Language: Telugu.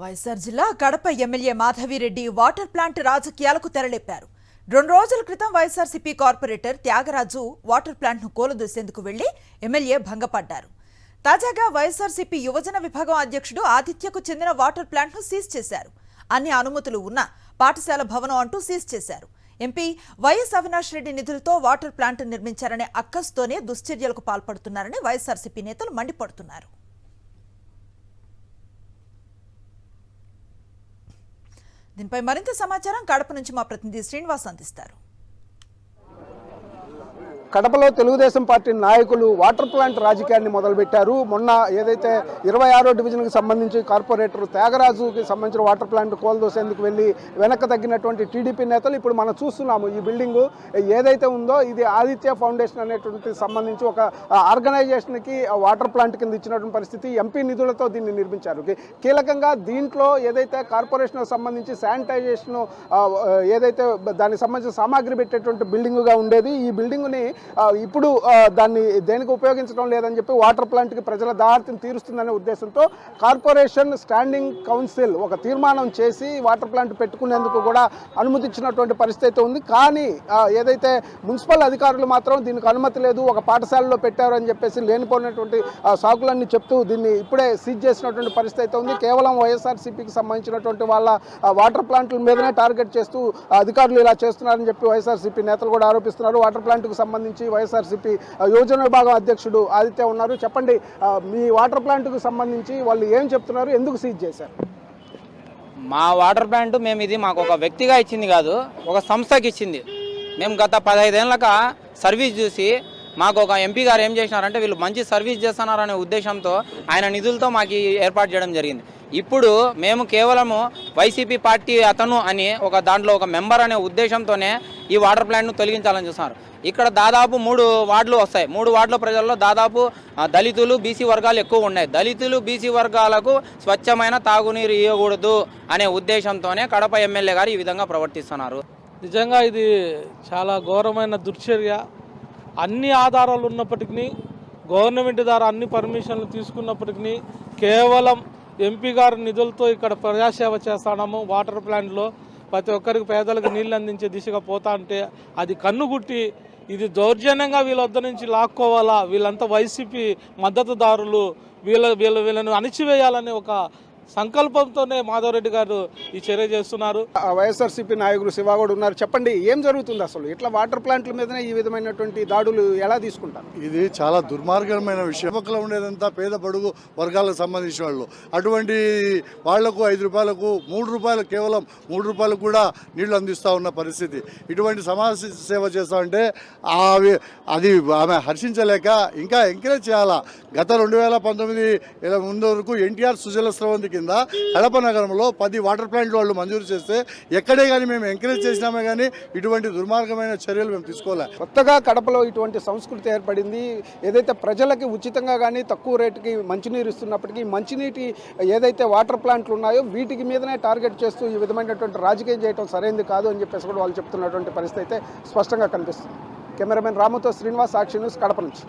వైఎస్ఆర్ జిల్లా Kadapa MLA Madhavi Reddy water plant రాజకీయాలకు తెరలేపారు. 2 రోజుల క్రితం వైఎస్ఆర్సీపీ కార్పొరేటర్ త్యాగరాజు వాటర్ ప్లాంట్ను కూలదోసేందుకు వెళ్లి ఎమ్మెల్యే భంగపడ్డారు. తాజాగా వైఎస్ఆర్సీపీ యువజన విభాగం అధ్యక్షుడు ఆదిత్యకు చెందిన వాటర్ ప్లాంట్ను సీజ్ చేశారు. అన్ని అనుమతులు ఉన్న పాఠశాల భవనం అంటూ సీజ్ చేశారు. ఎంపీ వైఎస్ అవినాష్ రెడ్డి నిధులతో వాటర్ ప్లాంట్ నిర్మించారనే అక్కస్తోనే దుశ్చర్యలకు పాల్పడుతున్నారని వైఎస్ఆర్సీపీ నేతలు మండిపడుతున్నారు. దీనిపై మరింత సమాచారం కడప నుంచి మా ప్రతినిధి శ్రీనివాస్ అందిస్తారు. కడపలో తెలుగుదేశం పార్టీ నాయకులు వాటర్ ప్లాంట్ రాజకీయాన్ని మొదలుపెట్టారు. మొన్న ఏదైతే 26వ డివిజన్కి సంబంధించి కార్పొరేటర్ త్యాగరాజుకి సంబంధించిన వాటర్ ప్లాంట్ కోల్దోసేందుకు వెళ్ళి వెనక్కి తగ్గినటువంటి టీడీపీ నేతలు ఇప్పుడు మనం చూస్తున్నాము. ఈ బిల్డింగు ఏదైతే ఉందో ఇది ఆదిత్య ఫౌండేషన్ అనేటువంటి సంబంధించి ఒక ఆర్గనైజేషన్కి వాటర్ ప్లాంట్ కింద ఇచ్చినటువంటి పరిస్థితి. ఎంపీ నిధులతో దీన్ని నిర్మించారు. కీలకంగా దీంట్లో ఏదైతే కార్పొరేషన్కి సంబంధించి శానిటైజేషన్ ఏదైతే దానికి సంబంధించిన సామాగ్రి పెట్టేటువంటి బిల్డింగుగా ఉండేది. ఈ బిల్డింగుని ఇప్పుడు దాన్ని దేనికి ఉపయోగించడం లేదని చెప్పి వాటర్ ప్లాంట్కి ప్రజల దాహార్తిని తీరుస్తుందనే ఉద్దేశంతో కార్పొరేషన్ స్టాండింగ్ కౌన్సిల్ ఒక తీర్మానం చేసి వాటర్ ప్లాంట్ పెట్టుకునేందుకు కూడా అనుమతించినటువంటి పరిస్థితి ఉంది. కానీ ఏదైతే మున్సిపల్ అధికారులు మాత్రం దీనికి అనుమతి లేదు, ఒక పాఠశాలలో పెట్టారు అని చెప్పేసి లేనిపోయినటువంటి సాకులన్నీ చెప్తూ దీన్ని ఇప్పుడే సీజ్ చేసినటువంటి పరిస్థితి ఉంది. కేవలం వైఎస్ఆర్సీపీకి సంబంధించినటువంటి వాళ్ళ వాటర్ ప్లాంట్ల మీదనే టార్గెట్ చేస్తూ అధికారులు ఇలా చేస్తున్నారని చెప్పి వైఎస్ఆర్సీపీ నేతలు కూడా ఆరోపిస్తున్నారు. వాటర్ ప్లాంట్కు సంబంధించి వైఎస్ఆర్సీపీ యువజన విభాగం అధ్యక్షుడు ఆదిత్య ఉన్నారు. చెప్పండి, మీ వాటర్ ప్లాంట్కు సంబంధించి వాళ్ళు ఏం చెప్తున్నారు, ఎందుకు సీజ్ చేశారు? మా వాటర్ ప్లాంట్ మాకు ఒక వ్యక్తిగా ఇచ్చింది కాదు, ఒక సంస్థకి ఇచ్చింది. మేము గత 15 ఏళ్ళక సర్వీస్ చూసి మాకు ఒక ఎంపీ గారు ఏం చేసినారంటే వీళ్ళు మంచి సర్వీస్ చేస్తున్నారనే ఉద్దేశంతో ఆయన నిధులతో మాకు ఏర్పాటు చేయడం జరిగింది. ఇప్పుడు మేము కేవలము వైసీపీ పార్టీ అతను అని ఒక దాంట్లో ఒక మెంబర్ అనే ఉద్దేశంతోనే ఈ వాటర్ ప్లాంట్ను తొలగించాలని చూస్తున్నారు. ఇక్కడ దాదాపు 3 వార్డులు వస్తాయి. 3 వార్డుల ప్రజల్లో దాదాపు దళితులు బీసీ వర్గాలు ఎక్కువ ఉన్నాయి. దళితులు బీసీ వర్గాలకు స్వచ్ఛమైన తాగునీరు ఇవ్వకూడదు అనే ఉద్దేశంతోనే కడప ఎమ్మెల్యే గారు ఈ విధంగా ప్రవర్తిస్తున్నారు. నిజంగా ఇది చాలా ఘోరమైన దుర్చర్య. అన్ని ఆధారాలు ఉన్నప్పటికీ గవర్నమెంట్ ద్వారా అన్ని పర్మిషన్లు తీసుకున్నప్పటికీ కేవలం ఎంపీ గారి నిధులతో ఇక్కడ ప్రజాసేవ చేస్తాము. వాటర్ ప్లాంట్లో ప్రతి ఒక్కరికి పేదలకు నీళ్ళు అందించే దిశగా పోతా అంటే అది కన్నుగుట్టి ఇది దౌర్జన్యంగా వీళ్ళ వద్ద నుంచి లాక్కోవాలా, వీళ్ళంతా వైసీపీ మద్దతుదారులు, వీళ్ళను అణిచివేయాలనే ఒక సంకల్పంతోనే మాధవరెడ్డి గారు ఈ చర్య చేస్తున్నారు. వైఎస్ఆర్సీపీ నాయకులు శివాగౌడ్ ఉన్నారు. చెప్పండి, ఏం జరుగుతుంది అసలు? ఇట్లా వాటర్ ప్లాంట్ల మీదనే ఈ విధమైనటువంటి దాడులు ఎలా తీసుకుంటారు? ఇది చాలా దుర్మార్గమైన విషయం. పక్కన ఉండేదంతా పేద బడుగు వర్గాలకు సంబంధించిన వాళ్ళు. అటువంటి వాళ్లకు 5 రూపాయలకు 3 రూపాయలు, కేవలం 3 రూపాయలకు కూడా నీళ్లు అందిస్తూ ఉన్న పరిస్థితి. ఇటువంటి సమాజ సేవ చేస్తామంటే అది ఆమె హర్షించలేక ఇంకా ఎంకరేజ్ చేయాలా. గత 2019 ముందు వరకు ఎన్టీఆర్ సుజల స్రవంతి కింద కడప నగరంలో 10 వాటర్ ప్లాంట్లు వాళ్ళు మంజూరు చేస్తే ఎక్కడే కానీ మేము ఎంకరేజ్ చేసినామే కానీ ఇటువంటి దుర్మార్గమైన చర్యలు మేము తీసుకోలే. కొత్తగా కడపలో ఇటువంటి సంస్కృతి ఏర్పడింది. ఏదైతే ప్రజలకి ఉచితంగా కానీ తక్కువ రేటుకి మంచినీరు ఇస్తున్నప్పటికీ మంచినీటి ఏదైతే వాటర్ ప్లాంట్లు ఉన్నాయో వీటికి మీదనే టార్గెట్ చేస్తూ ఈ విధమైనటువంటి రాజకీయం చేయడం సరైనది కాదు అని చెప్పేసి కూడా వాళ్ళు చెప్తున్నటువంటి పరిస్థితి అయితే స్పష్టంగా కనిపిస్తుంది. కెమెరామెన్ రాముతో శ్రీనివాస్, సాక్షి న్యూస్, కడప నుంచి.